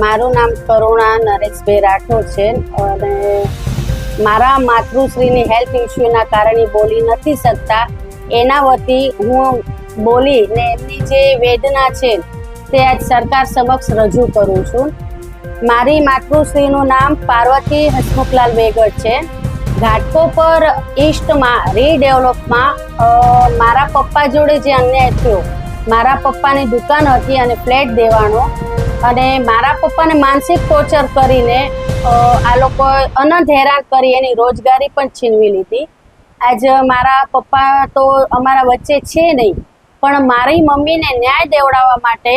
મારું નામ કરુણા નરેશભાઈ રાઠોડ છે અને મારા માતૃશ્રીની હેલ્થ ઇસ્યુના કારણે બોલી નથી શકતા એના વતી હું બોલીને એમની જે વેદના છે તે આજ સરકાર સમક્ષ રજૂ કરું છું. મારી માતૃશ્રીનું નામ પાર્વતી હસમુખલાલ વેગડ છે. ઘાટકોપર ઈસ્ટમાં રીડેવલપમાં મારા પપ્પા જોડે જે અન્યાય થયો, મારા પપ્પાની દુકાન હતી અને ફ્લેટ દેવાનો, અને મારા પપ્પાને માનસિક ટોર્ચર કરીને આ લોકો અનંત હેરાન કરી એની રોજગારી પણ છીનવી લીધી. આજે મારા પપ્પા તો અમારા વચ્ચે છે નહીં, પણ મારી મમ્મીને ન્યાય દેવડાવવા માટે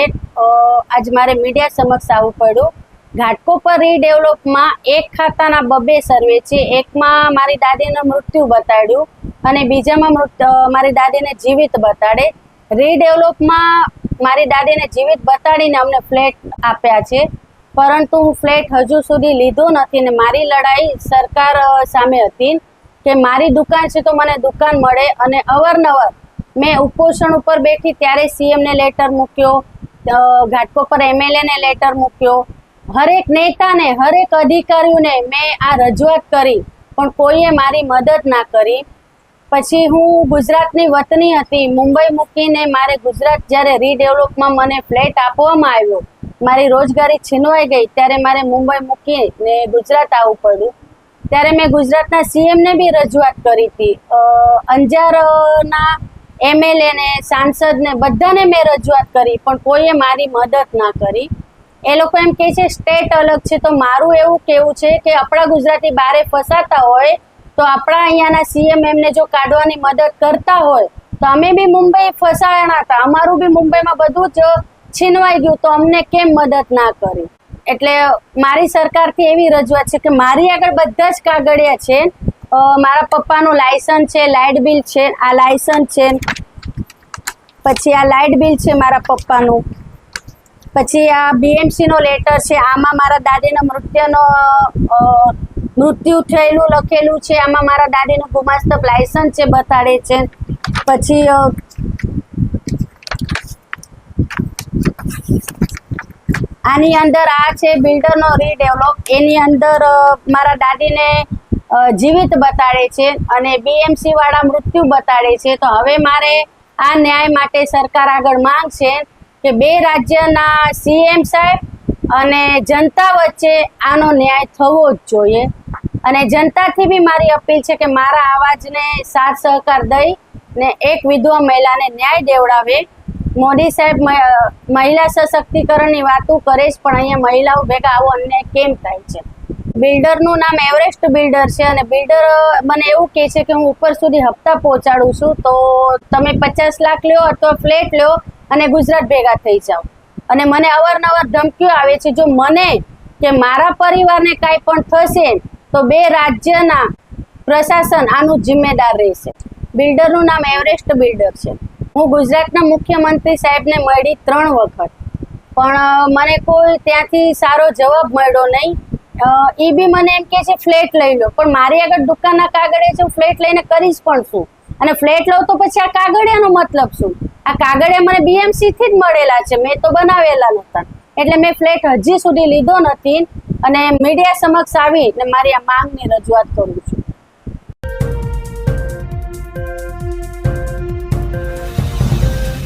આજ મારે મીડિયા સમક્ષ આવવું પડ્યું. ઘાટકોપર રીડેવલપમાં એક ખાતાના 2 સર્વે છે. એકમાં મારી દાદીનું મૃત્યુ બતાડ્યું અને બીજામાં મારી દાદીને જીવિત બતાડે. રીડેવલપમાં મારી દાદીને જીવિત બતાડીને અમને ફ્લેટ આપ્યા છે, પરંતુ હું ફ્લેટ હજુ સુધી લીધો નથી ને મારી લડાઈ સરકાર સામે હતી કે મારી દુકાન છે તો મને દુકાન મળે. અને અવારનવાર મેં ઉપોષણ ઉપર બેઠી ત્યારે સીએમને લેટર મૂક્યો, ઘાટકોપર એમએલએને લેટર મૂક્યો, હરેક નેતાને હરેક અધિકારીઓને મેં આ રજૂઆત કરી, પણ કોઈએ મારી મદદ ના કરી. પછી હું ગુજરાતની વતની હતી, મુંબઈ મૂકીને મારે ગુજરાત જ્યારે રીડેવલપમાં મને ફ્લેટ આપવામાં આવ્યો, મારી રોજગારી છીનવાઈ ગઈ, ત્યારે મારે મુંબઈ મૂકીને ગુજરાત આવવું પડ્યું. ત્યારે મેં ગુજરાતના સીએમને બી રજૂઆત કરી હતી, અંજારના એમએલએને, સાંસદને બધાને મેં રજૂઆત કરી, પણ કોઈએ મારી મદદ ના કરી. એ લોકો એમ કહે છે સ્ટેટ અલગ છે, તો મારું એવું કહેવું છે કે આપણા ગુજરાતી બારે ફસાતા હોય તો આપણા અહીંયાના સીએમ એમને જો કાઢવાની મદદ કરતા હોય તો અમે બી મુંબઈ ફસાયા હતા, અમારું બી મુંબઈમાં બધું જ છીનવાઈ ગયું, તો અમને કેમ મદદ ના કરી. એટલે મારી સરકારથી એવી રજૂઆત છે કે મારી આગળ બધા જ કાગળિયા છે. મારા પપ્પાનું લાયસન્સ છે, લાઇટ બિલ છે, આ લાયસન્સ છે, પછી આ લાઇટ બિલ છે મારા પપ્પાનું, પછી આ BMC નો લેટર છે, આમાં મારા દાદીના મૃત્યુ થયેલું લખેલું છે, આમાં મારા દાદીનું ગુમાસ્તક લાયસન્સ છે બતાડે છે. પછી આની અંદર આ છે બિલ્ડરનો રીડેવલપ, એની અંદર મારા દાદીને જીવિત બતાડે છે અને BMC વાળા મૃત્યુ બતાડે છે. તો હવે મારે આ ન્યાય માટે સરકાર આગળ માંગ છે કે 2 રાજ્યના સીએમ સાહેબ અને જનતા વચ્ચે આનો ન્યાય થવો જ જોઈએ. અને જનતાથી બી મારી અપીલ છે કે મારા અવાજને સાથ સહકાર દઈ ને એક વિધવા મહિલાને ન્યાય દેવડાવે. મોદી સાહેબ મહિલા સશક્તિકરણની વાતો કરે છે, પણ અહીંયા મહિલાઓ ભેગા આવો અન્યાય કેમ થાય છે? બિલ્ડરનું નામ એવરેસ્ટ બિલ્ડર છે અને બિલ્ડર મને એવું કહે છે કે હું ઉપર સુધી હપ્તા પહોંચાડું છું, તો તમે 50 લાખ લ્યો અથવા ફ્લેટ લ્યો અને ગુજરાત ભેગા થઈ જાઓ. અને મને અવારનવાર ધમકીઓ આવે છે, જો મને કે મારા પરિવારને કાંઈ પણ થશે તો 2 રાજ્યના પ્રશાસન આનું જિમ્મેદાર રહેશે. બિલ્ડરનું નામ એવરેસ્ટ બિલ્ડર છે. હું ગુજરાતના મુખ્યમંત્રી સાહેબને મળી 3 વખત, પણ મને કોઈ ત્યાંથી સારો જવાબ મળ્યો નહીં. એ બી મને એમ કહે છે ફ્લેટ લઈ લો, પણ મારી આગળ દુકાનના કાગળે છે, હું ફ્લેટ લઈને કરીશ પણ શું? અને ફ્લેટ લઉં તો પછી આ કાગળિયાનો મતલબ શું? આ કાગળિયા મને BMC થી જ મળેલા છે, મેં તો બનાવેલા નહોતા. એટલે મેં ફ્લેટ હજી સુધી લીધો નથી અને મીડિયા સમક્ષ આવી ને મારી આ માંગની રજૂઆત કરું છું.